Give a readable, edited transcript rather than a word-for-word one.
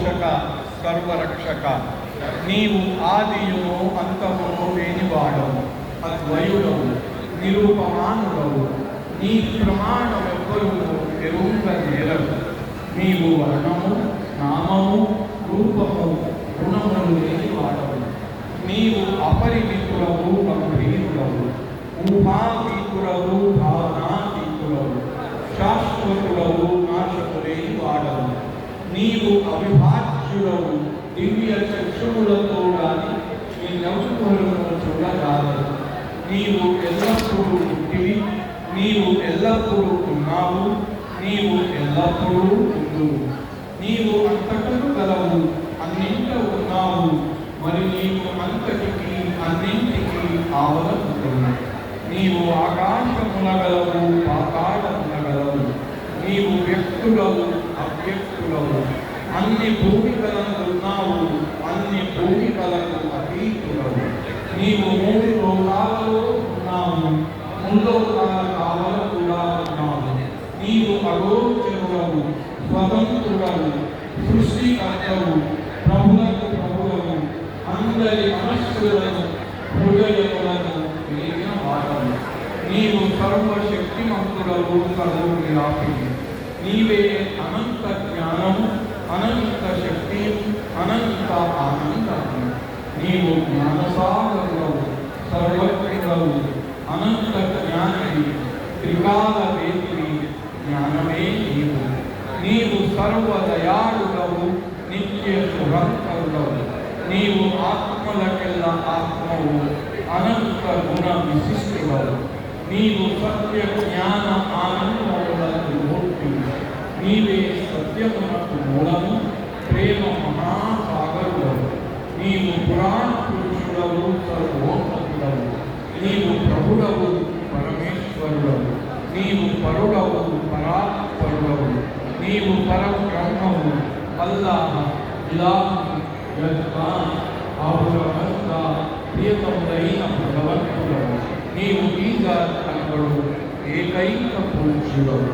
సర్వపోషక సర్వరక్షక, నీవు ఆదియును అంతమును లేనివాడవు, అద్వయుడవు, నిరూపమానుడవు, నీ ప్రమాణమెవ్వరూ ఎరుంగనేరవు. నీవు వర్ణము, నామము, రూపము, గుణములు లేనివాడవు. నీవు అపరిమితుడవు, గంభీరుడవు, ఊహాతీతుడవు, భావనాతీతుడవు, శాశ్వతుడవు, నాశము లేనివాడవు. నీవు అవిభాజ్యుడవు, దివ్య చక్షువులతో గాని నీ నవ్వులను చూడరాదు. నీవు ఎల్లప్పుడూ పుట్టివి, నీవు ఎల్లప్పుడూ ఉన్నావు, నీవు ఎల్లప్పుడూ ఉండువు. నీవు అంతటను గలవు, అన్నింట ఉన్నావు, మరి నీవు అంతటికి అన్నింటికి ఆవరణము. నీవు ఆకాశమునగలవు, పాతాళమునగలవు. నీవు వ్యక్తులవు, అవ్యక్తులవు, అన్ని భూమికలనున్నావు, అన్ని భూమికలకు అతీతులవు. నీవు మూడు లోకాలలో ఉన్నావు, ముల్లోకాల కావల కూడా ఉన్నావు. నీవు అగోచరుడవు, స్వతంత్రుడవు, సృష్టికర్తవు, ప్రభులకు ప్రభువు, అందరి మనస్సులను హృదయములను కలిగిన వాడవు. నీవు సర్వశక్తిమంతుడవు, సర్వవ్యాపి. నీవే అనంత జ్ఞానము, అనంత శక్తి, అనంత ఆనందము. నీవు జ్ఞానసాగరుడవు, సర్వజ్ఞుడవు, అనంత జ్ఞాని, త్రికాల వేది, జ్ఞానమే నీవు. నీవు సర్వదయాళుడవు, నిత్య శుభంకరుడవు. నీవు ఆత్మలకెల్ల ఆత్మవు, అనంత గుణ విశిష్టుడవు. నీవు సత్య జ్ఞాన ఆనందములకు మూర్తి. నీవే సత్యమునకు మూలము, ప్రేమ మహాసాగరుడవు. నీవు పురాణ పురుషుడవు, సర్వోన్నతుడవు. నీవు ప్రభుడవు, పరమేశ్వరుడవు. నీవు పరుడవు, పరాత్పరుడవు. నీవు పరబ్రహ్మవు, అల్లాహ్, ఇలాహ్, యజ్మాన్, ఆవురమంతా ప్రియతములైన భగవంతుడవు. నీవు ఈజాత్ అనబడు ఏకైక పూజ్యుడవు.